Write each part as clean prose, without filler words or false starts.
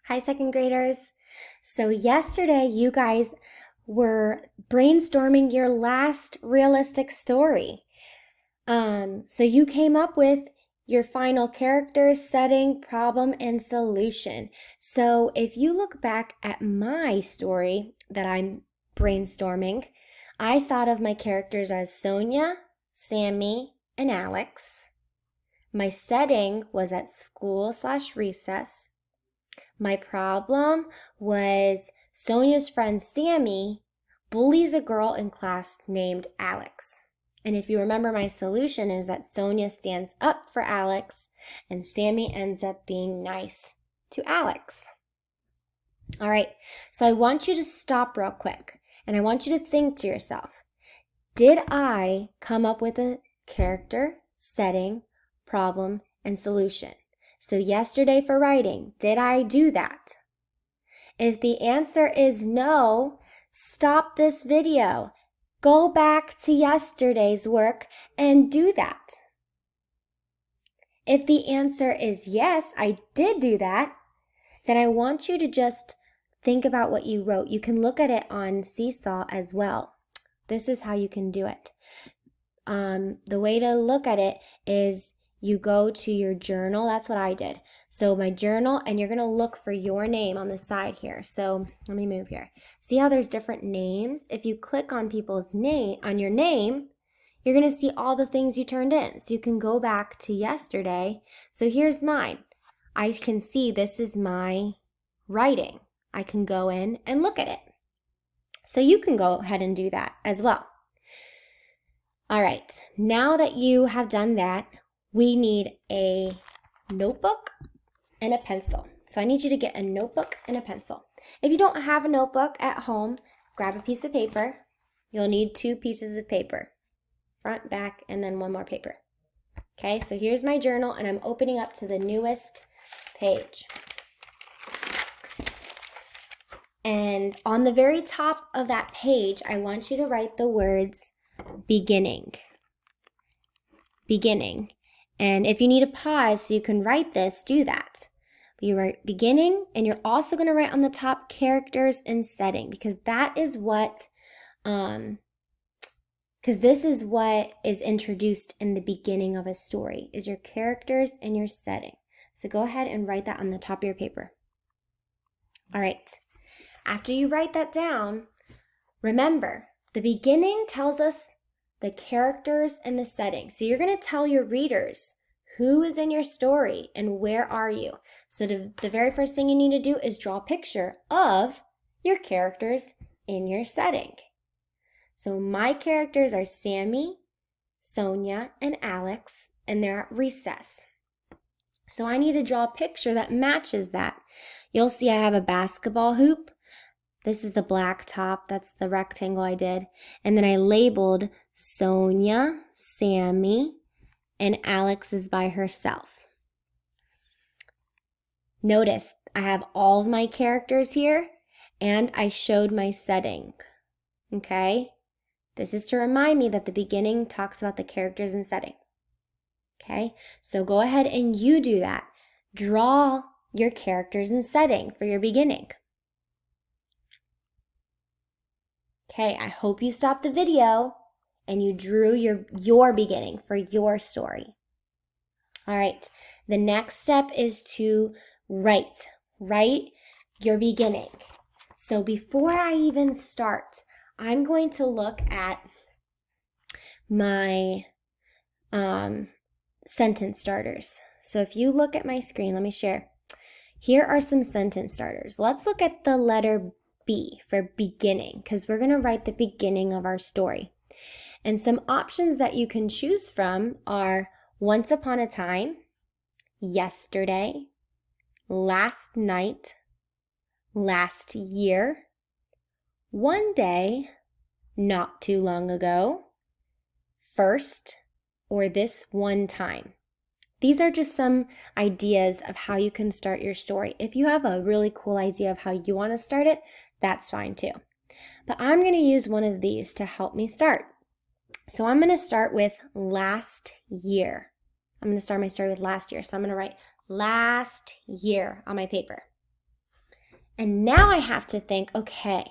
Hi, second graders. So yesterday you guys were brainstorming your last realistic story. So you came up with your final character, setting, problem, and solution. So if you look back at my story that I'm brainstorming, I thought of my characters as Sonia, Sammy, and Alex. My setting was at school/recess. My problem was Sonia's friend Sammy bullies a girl in class named Alex. And if you remember, my solution is that Sonia stands up for Alex and Sammy ends up being nice to Alex. All right, so I want you to stop real quick and I want you to think to yourself, did I come up with a character, setting, problem, and solution? So yesterday for writing, did I do that? If the answer is no, stop this video. Go back to yesterday's work and do that. If the answer is yes, I did do that, then I want you to just think about what you wrote. You can look at it on Seesaw as well. This is how you can do it. The way to look at it is you go to your journal. That's what I did. So my journal, and you're going to look for your name on the side here. So let me move here. See how there's different names? If you click on people's name, on your name, you're going to see all the things you turned in. So you can go back to yesterday. So here's mine. I can see this is my writing. I can go in and look at it. So you can go ahead and do that as well. All right, now that you have done that, we need a notebook and a pencil. So I need you to get a notebook and a pencil. If you don't have a notebook at home, grab a piece of paper. You'll need 2 pieces of paper, front, back, and then 1 more paper. Okay, so here's my journal, and I'm opening up to the newest page. And on the very top of that page, I want you to write the words beginning. Beginning. And if you need a pause so you can write this, do that. You write beginning, and you're also going to write on the top characters and setting, because that is what, because this is what is introduced in the beginning of a story, is your characters and your setting. So go ahead and write that on the top of your paper. All right. After you write that down, remember, the beginning tells us the characters and the setting. So you're going to tell your readers who is in your story and where are you. So the very first thing you need to do is draw a picture of your characters in your setting. So my characters are Sammy, Sonia, and Alex, and they're at recess. So I need to draw a picture that matches that. You'll see I have a basketball hoop. This is the black top. That's the rectangle I did. And then I labeled Sonia, Sammy, and Alex is by herself. Notice I have all of my characters here, and I showed my setting. Okay? This is to remind me that the beginning talks about the characters and setting. Okay? So go ahead and you do that. Draw your characters and setting for your beginning. Okay, I hope you stopped the video and you drew your beginning for your story. All right, the next step is to write your beginning. So before I even start, I'm going to look at my sentence starters. So if you look at my screen, let me share. Here are some sentence starters. Let's look at the letter B for beginning, because we're going to write the beginning of our story. And some options that you can choose from are once upon a time, yesterday, last night, last year, one day, not too long ago, first, or this one time. These are just some ideas of how you can start your story. If you have a really cool idea of how you want to start it, that's fine too. But I'm going to use one of these to help me start. So I'm going to start with last year. I'm going to start my story with last year. So I'm going to write last year on my paper. And now I have to think, okay,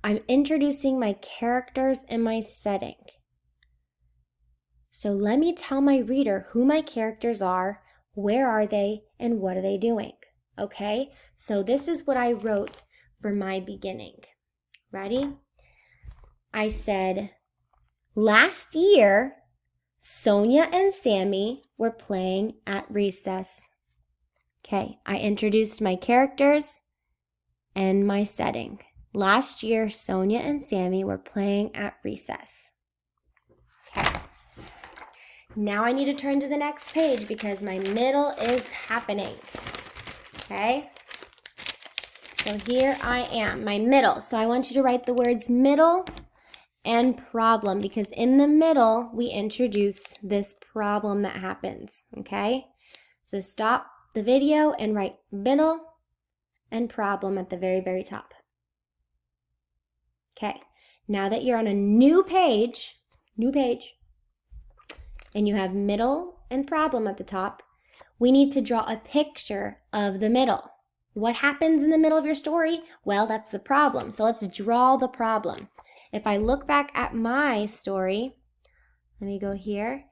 I'm introducing my characters and my setting. So let me tell my reader who my characters are, where are they, and what are they doing? Okay, so this is what I wrote for my beginning. Ready? I said, last year, Sonia and Sammy were playing at recess. Okay, I introduced my characters and my setting. Last year, Sonia and Sammy were playing at recess. Okay. Now I need to turn to the next page because my middle is happening. Okay? So here I am, my middle. So I want you to write the words middle and problem because in the middle, we introduce this problem that happens. Okay? So stop the video and write middle and problem at the very, very top. Okay, now that you're on a new page, and you have middle and problem at the top, we need to draw a picture of the middle. What happens in the middle of your story? Well, that's the problem. So let's draw the problem. If I look back at my story, let me go here.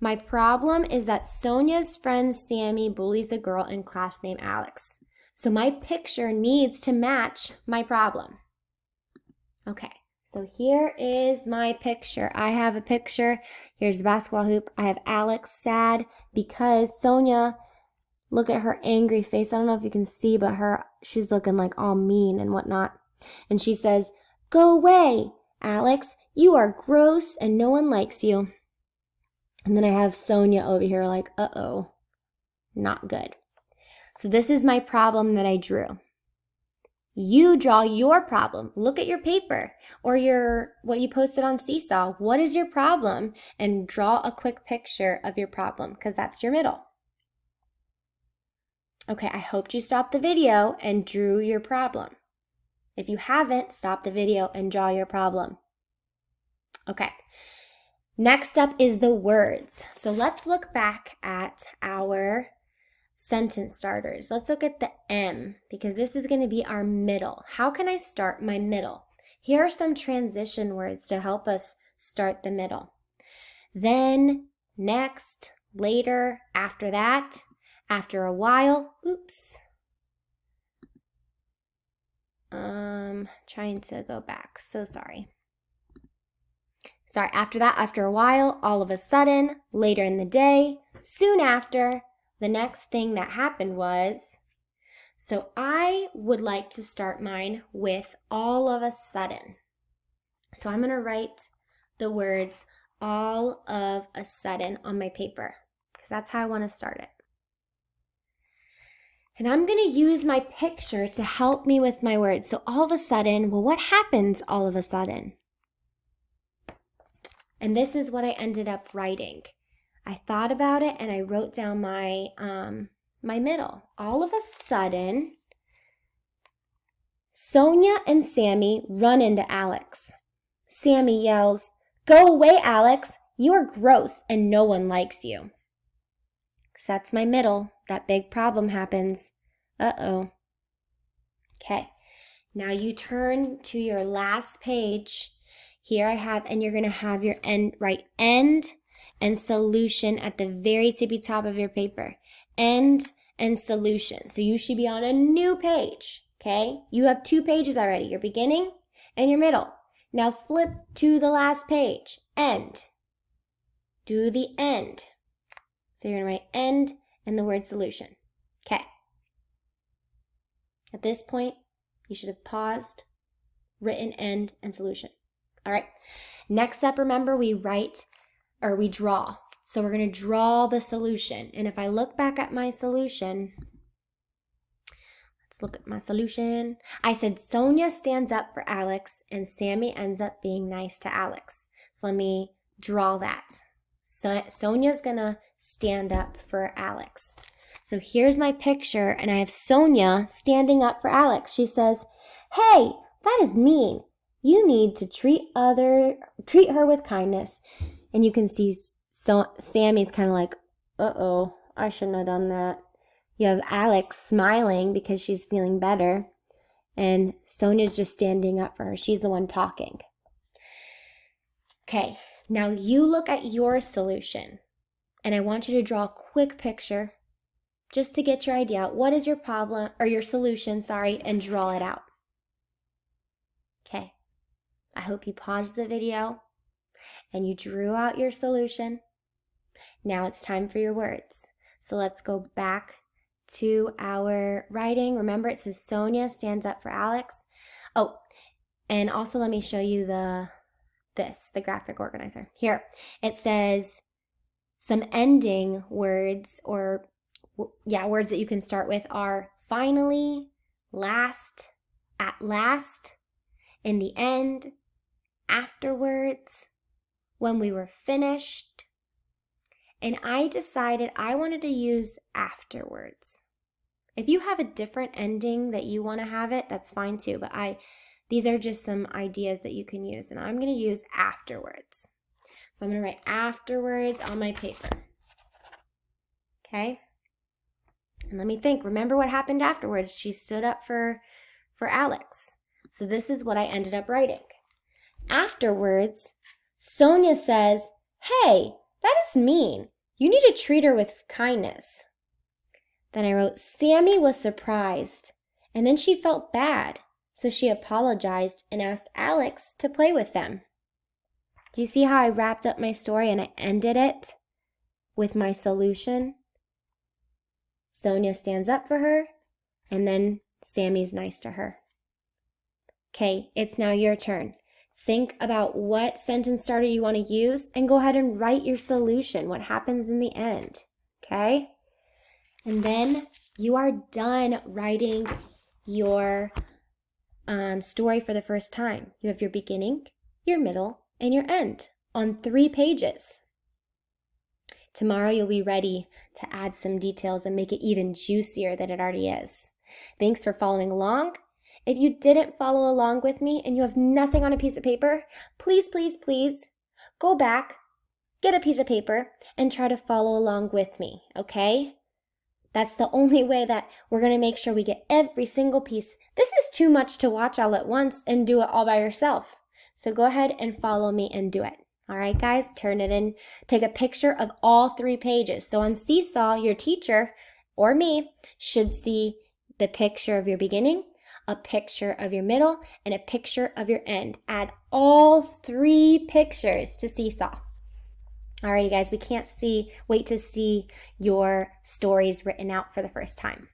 My problem is that Sonia's friend Sammy bullies a girl in class named Alex. So my picture needs to match my problem. Okay, so here is my picture. I have a picture. Here's the basketball hoop. I have Alex sad because Sonia, look at her angry face. I don't know if you can see, but she's looking like all mean and whatnot. And she says, "Go away, Alex. You are gross and no one likes you." And then I have Sonia over here like, uh-oh, not good. So this is my problem that I drew. You draw your problem. Look at your paper or what you posted on Seesaw. What is your problem? And draw a quick picture of your problem because that's your middle. Okay, I hope you stopped the video and drew your problem. If you haven't, stop the video and draw your problem. Okay, next up is the words. So let's look back at our sentence starters. Let's look at the M because this is going to be our middle. How can I start my middle? Here are some transition words to help us start the middle. Then, next, later, after that, after a while. Oops. Trying to go back. So sorry. Sorry, after that, after a while, all of a sudden, later in the day, soon after. The next thing that happened was, so I would like to start mine with all of a sudden. So I'm going to write the words all of a sudden on my paper because that's how I want to start it. And I'm going to use my picture to help me with my words. So all of a sudden, well, what happens all of a sudden? And this is what I ended up writing. I thought about it and I wrote down my middle. All of a sudden, Sonia and Sammy run into Alex. Sammy yells, "Go away, Alex. You are gross and no one likes you." So that's my middle. That big problem happens. Uh-oh. Okay. Now you turn to your last page. Here I have, and you're going to have your write end and solution at the very tippy top of your paper. End and solution. So you should be on a new page, okay? You have 2 pages already, your beginning and your middle. Now flip to the last page, end. Do the end. So you're gonna write end and the word solution, okay? At this point, you should have paused, written end and solution. All right, next up, remember we draw. So we're going to draw the solution. And if I look back at my solution, let's look at my solution. I said Sonia stands up for Alex and Sammy ends up being nice to Alex. So let me draw that. So Sonia's going to stand up for Alex. So here's my picture and I have Sonia standing up for Alex. She says, "Hey, that is mean. You need to treat her with kindness." And you can see Sammy's kind of like, uh-oh, I shouldn't have done that. You have Alex smiling because she's feeling better. And Sonia's just standing up for her. She's the one talking. Okay, now you look at your solution. And I want you to draw a quick picture just to get your idea out. What is your problem, or your solution, sorry, and draw it out. Okay, I hope you paused the video and you drew out your solution. Now it's time for your words. So let's go back to our writing. Remember, it says Sonia stands up for Alex. Oh, and also let me show you the graphic organizer. Here, it says some ending words, or words that you can start with are finally, last, at last, in the end, afterwards, when we were finished. And I decided I wanted to use afterwards. If you have a different ending that you want to have it, that's fine too. But these are just some ideas that you can use. And I'm going to use afterwards. So I'm going to write afterwards on my paper. Okay? And let me think. Remember what happened afterwards? She stood up for Alex. So this is what I ended up writing. Afterwards, Sonia says, "Hey, that is mean. You need to treat her with kindness." Then I wrote, Sammy was surprised, and then she felt bad, so she apologized and asked Alex to play with them. Do you see how I wrapped up my story and I ended it with my solution? Sonia stands up for her, and then Sammy's nice to her. Okay, it's now your turn. Think about what sentence starter you want to use and go ahead and write your solution, what happens in the end, okay? And then you are done writing your story for the first time. You have your beginning, your middle, and your end on 3 pages. Tomorrow you'll be ready to add some details and make it even juicier than it already is. Thanks for following along. If you didn't follow along with me and you have nothing on a piece of paper, please, please, please go back, get a piece of paper, and try to follow along with me, okay? That's the only way that we're going to make sure we get every single piece. This is too much to watch all at once and do it all by yourself. So go ahead and follow me and do it. All right, guys, turn it in. Take a picture of all 3 pages. So on Seesaw, your teacher or me should see the picture of your beginning, a picture of your middle, and a picture of your end. Add all 3 pictures to Seesaw. Alrighty, guys, we can't wait to see your stories written out for the first time.